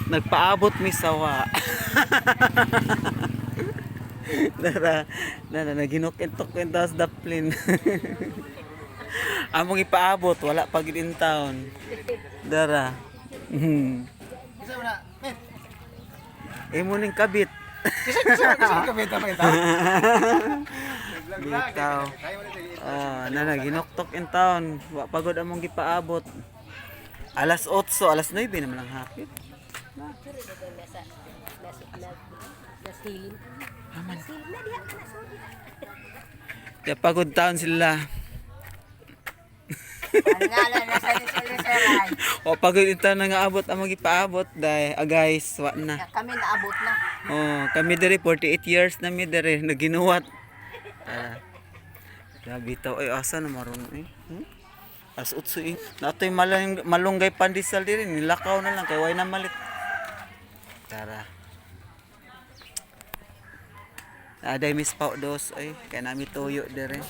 Nagpaabot mi sawa. Nara naginok-intok ko yung taas daplin. Among ipaabot, wala pag in town. Dara. Isa mo na, men. Imo ning kabit. Isa kabita pa ito. Bitaw. Ginoktok in town. Wa pagod among gipaabot. Alas 8, alas 9 naman ang hapit. Aman. Kaya pagod taon sila. O pagod ito na nga abot ang magipaabot dahil guys, wa na. Kami naabot na. Oh, kami diri 48 years na mi diri naginuwat. Grabe ito ay asa na maron eh. As utso eh. Natoy malunggay pandesal diri nilakaw na lang kay way na malit. Tara. Aday Miss Pao dos ay kay nami tuyo diri.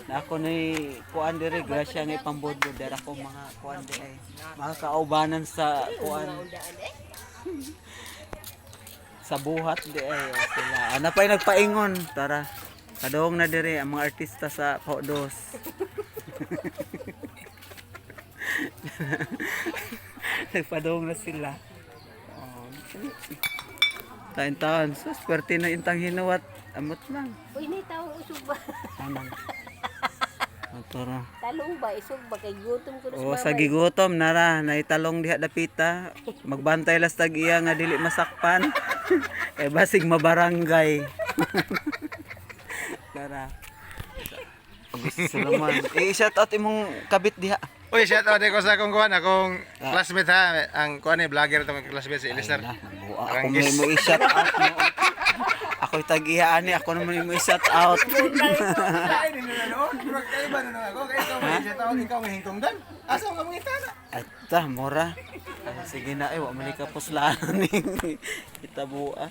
Na ako ni kuan diri grasya nga ipambudbud dira ko mga kuan diri ay mga kaubanan sa kuan sa buhat di ay sila ana pa'y nagpaingon tara kadong na diri ang mga artista sa Paudos. Nagpadong na sila. Taon-taon so swerte na intang hinuwat amot lang. Uy, ni tao usog ba? Aman. Tara. Talong ba isog ba kay gutom ko O sa gigutom nara naitalong diha dapita. Magbantay las tag iya nga dili masakpan. Kay basig mabarangay. Tara. Salamat. I-shout out imong kabit diha. Uy, shout out ko sa akong kuan, akong classmate ha. Ang kuan ni vlogger tong classmate si Elister. Ako mo i-shout out mo. Ako tag-iya ani, ako naman mo i-shout out. Ay, nilalon. Durag kayo ba na ako? Kaya ikaw may shout out ikaw may hingtungdan. Asa ka mga itana? Ata, mura. Sige na, wa man ka puslahan ni kita buas.